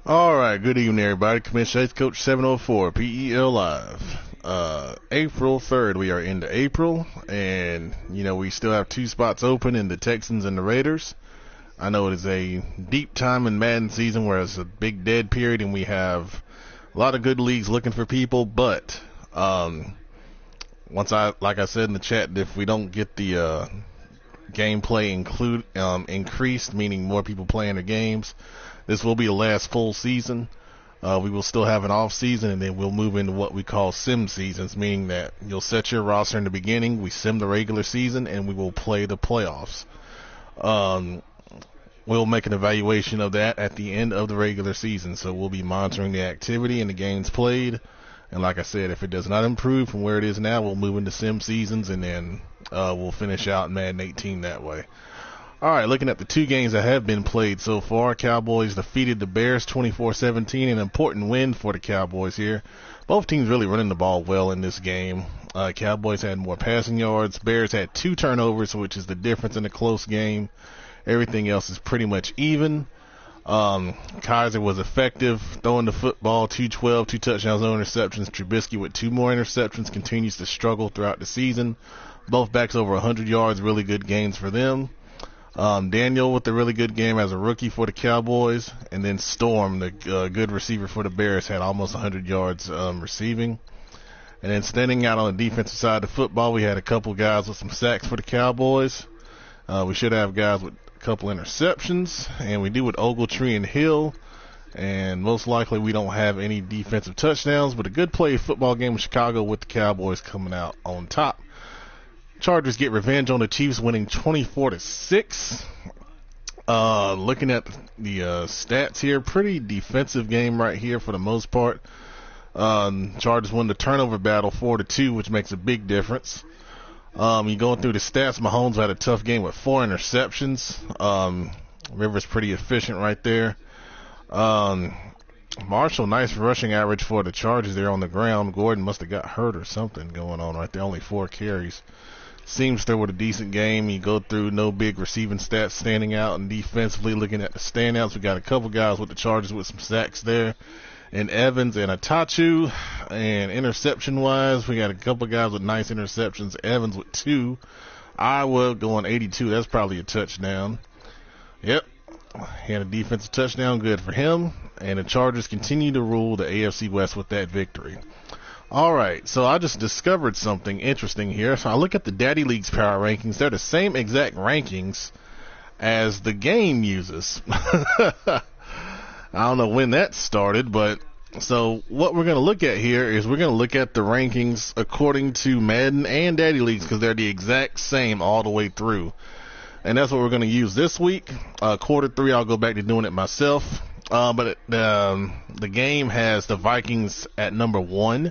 All right, good evening, everybody. Commissioner Coach 704, PEL Live. April 3rd, we are into April, and, we still have two spots open in the Texans and the Raiders. I know it is a deep time in Madden season where it's a big dead period, and we have a lot of good leagues looking for people, but like I said in the chat, if we don't get the gameplay increased, meaning more people playing the games, this will be the last full season. We will still have an off season, and then we'll move into what we call sim seasons, meaning that you'll set your roster in the beginning, we sim the regular season, and we will play the playoffs. We'll make an evaluation of that at the end of the regular season, so we'll be monitoring the activity and the games played. And like I said, if it does not improve from where it is now, we'll move into sim seasons, and then we'll finish out in Madden 18 that way. All right, looking at the two games that have been played so far, Cowboys defeated the Bears 24-17, an important win for the Cowboys here. Both teams really running the ball well in this game. Cowboys had more passing yards. Bears had 2 turnovers, which is the difference in a close game. Everything else is pretty much even. Kaiser was effective throwing the football, 212, 2 touchdowns, no interceptions. Trubisky with 2 more interceptions continues to struggle throughout the season. Both backs over 100 yards, really good games for them. Daniel with a really good game as a rookie for the Cowboys, and then Storm, the good receiver for the Bears, had almost 100 yards receiving. And then standing out on the defensive side of the football, we had a couple guys with some sacks for the Cowboys. We should have guys with a couple interceptions, and we do with Ogletree and Hill. And most likely we don't have any defensive touchdowns, but a good play football game in Chicago with the Cowboys coming out on top. Chargers get revenge on the Chiefs, winning 24-6. Looking at the stats here, pretty defensive game right here for the most part. Chargers won the turnover battle 4-2, which makes a big difference. You going through the stats, Mahomes had a tough game with 4 interceptions. Rivers pretty efficient right there. Marshall, nice rushing average for the Chargers there on the ground. Gordon must have got hurt or something going on right there. Only 4 carries. Seems there with a decent game. You go through no big receiving stats standing out, and defensively looking at the standouts, we got a couple guys with the Chargers with some sacks there, and Evans and Atachu. And interception wise, we got a couple guys with nice interceptions. Evans with 2. Iowa going 82. That's probably a touchdown. Yep. He had a defensive touchdown. Good for him. And the Chargers continue to rule the AFC West with that victory. All right, so I just discovered something interesting here. So I look at the Daddy League's power rankings. They're the same exact rankings as the game uses. I don't know when that started, but so what we're going to look at here is we're going to look at the rankings according to Madden and Daddy Leagues, because they're the exact same all the way through. And that's what we're going to use this week. Quarter 3, I'll go back to doing it myself. But the game has the Vikings at number 1.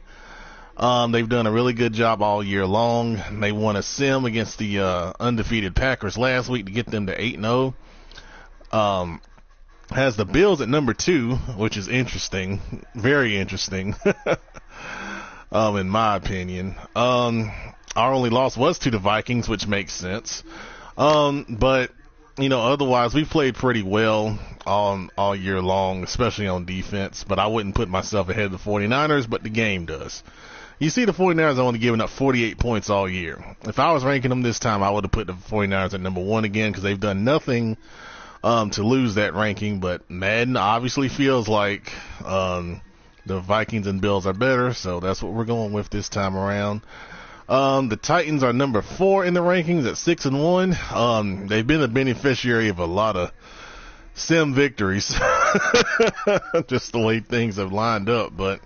They've done a really good job all year long. They won a sim against the undefeated Packers last week to get them to 8-0. Has the Bills at number 2, which is interesting, very interesting, in my opinion. Our only loss was to the Vikings, which makes sense. But otherwise we played pretty well all year long, especially on defense. But I wouldn't put myself ahead of the 49ers, but the game does. You see, the 49ers are only giving up 48 points all year. If I was ranking them this time, I would have put the 49ers at number 1 again, because they've done nothing to lose that ranking. But Madden obviously feels like the Vikings and Bills are better, so that's what we're going with this time around. The Titans are number 4 in the rankings at 6-1. They've been the beneficiary of a lot of sim victories, just the way things have lined up, but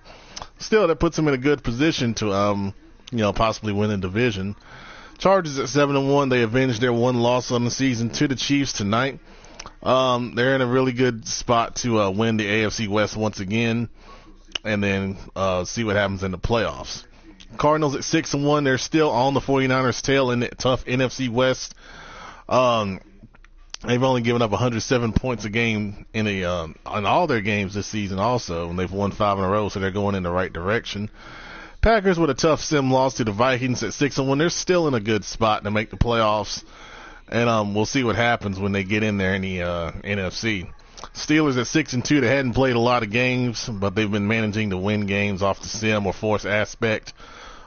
still, that puts them in a good position to, possibly win the division. Chargers at 7-1. They avenged their 1 loss on the season to the Chiefs tonight. They're in a really good spot to win the AFC West once again, and then see what happens in the playoffs. Cardinals at 6-1. They're still on the 49ers' tail in the tough NFC West. They've only given up 107 points a game in all their games this season also, and they've won 5 in a row, so they're going in the right direction. Packers with a tough sim loss to the Vikings at 6-1. They're still in a good spot to make the playoffs, and we'll see what happens when they get in there in the NFC. Steelers at 6-2. They hadn't played a lot of games, but they've been managing to win games off the sim or force aspect.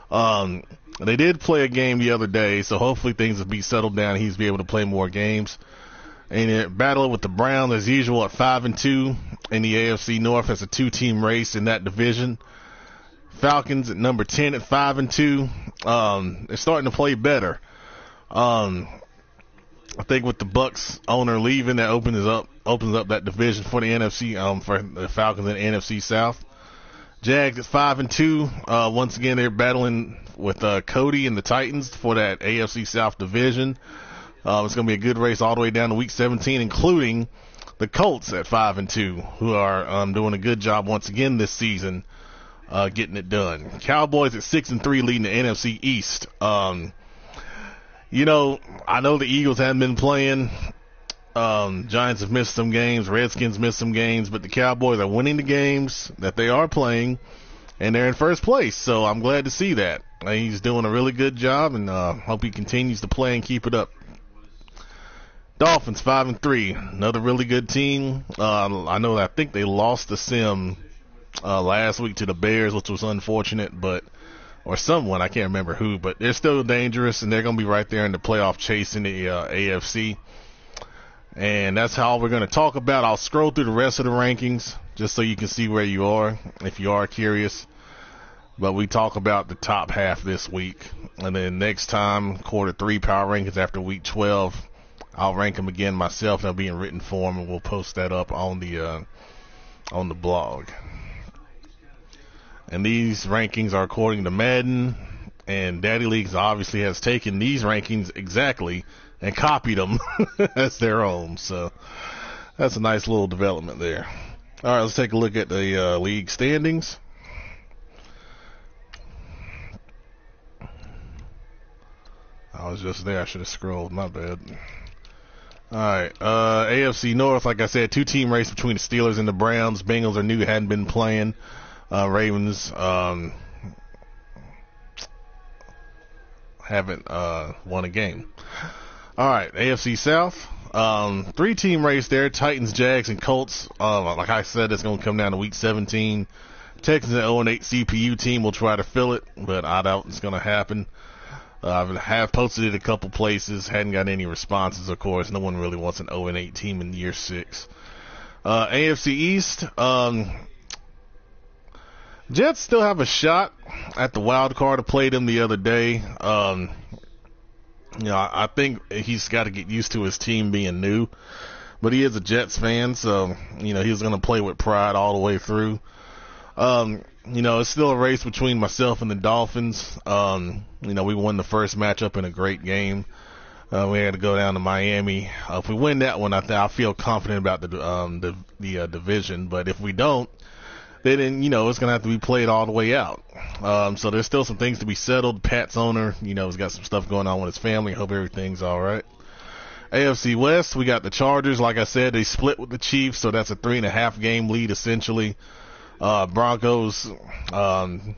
They did play a game the other day, so hopefully things will be settled down. He's be able to play more games. And they're battling with the Browns as usual at 5-2 in the AFC North as a 2-team race in that division. Falcons at number 10 at 5-2. They're starting to play better. I think with the Bucs owner leaving, that opens up that division for the NFC, for the Falcons in the NFC South. Jags at 5-2. Once again, they're battling with Cody and the Titans for that AFC South division. It's going to be a good race all the way down to Week 17, including the Colts at 5-2, who are doing a good job once again this season, getting it done. Cowboys at 6-3, leading the NFC East. I know the Eagles haven't been playing. Giants have missed some games. Redskins missed some games. But the Cowboys are winning the games that they are playing, and they're in first place. So I'm glad to see that. He's doing a really good job, and hope he continues to play and keep it up. Dolphins 5-3, another really good team. I think they lost the sim last week to the Bears, which was unfortunate, or someone, I can't remember who, but they're still dangerous, and they're going to be right there in the playoff chase in the AFC. And that's how we're going to talk about. I'll scroll through the rest of the rankings just so you can see where you are if you are curious. But we talk about the top half this week. And then next time, quarter 3 power rankings after week 12, I'll rank them again myself. They'll be in written form, and we'll post that up on the blog. And these rankings are according to Madden, and Daddy Leagues obviously has taken these rankings exactly and copied them as their own. So that's a nice little development there. All right, let's take a look at the league standings. I was just there. I should have scrolled. My bad. All right, AFC North, like I said, 2-team race between the Steelers and the Browns. Bengals are new, hadn't been playing. Ravens haven't won a game. All right, AFC South, 3-team race there. Titans, Jags, and Colts. Like I said, it's going to come down to Week 17. Texans and 0-8 CPU team will try to fill it, but I doubt it's going to happen. I have posted it a couple places. Hadn't got any responses, of course. No one really wants an 0-8 team in year 6. AFC East, Jets still have a shot at the wild card. I played them the other day. I think he's got to get used to his team being new. But he is a Jets fan, so, he's going to play with pride all the way through. It's still a race between myself and the Dolphins. We won the first matchup in a great game. We had to go down to Miami. If we win that one, I feel confident about the division. But if we don't, then it's going to have to be played all the way out. So there's still some things to be settled. Pat's owner, has got some stuff going on with his family. Hope everything's all right. AFC West, we got the Chargers. Like I said, they split with the Chiefs, so that's a 3.5 game lead essentially. Broncos, kind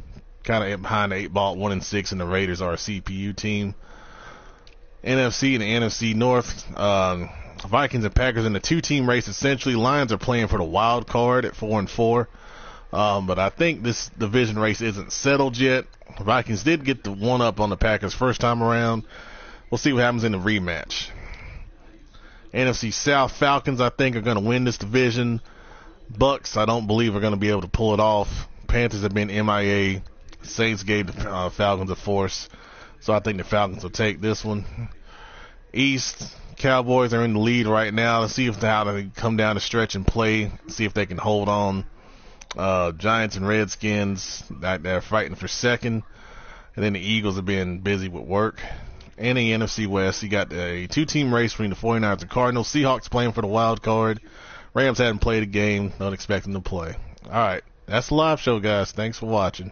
of behind the 8 ball, 1-6, and the Raiders are a CPU team. NFC and the NFC North, Vikings and Packers in the 2-team race essentially. Lions are playing for the wild card at 4-4. But I think this division race isn't settled yet. Vikings did get the one up on the Packers first time around. We'll see what happens in the rematch. NFC South, Falcons, I think, are going to win this division. Bucks, I don't believe are going to be able to pull it off. Panthers have been MIA. Saints gave the Falcons a force. So I think the Falcons will take this one. East, Cowboys are in the lead right now. Let's see how they come down the stretch and play. See if they can hold on. Giants and Redskins, they're fighting for second. And then the Eagles have been busy with work. And the NFC West, you got a 2-team race between the 49ers and Cardinals. Seahawks playing for the wild card. Rams haven't played a game. Don't expect them to play. All right. That's the live show, guys. Thanks for watching.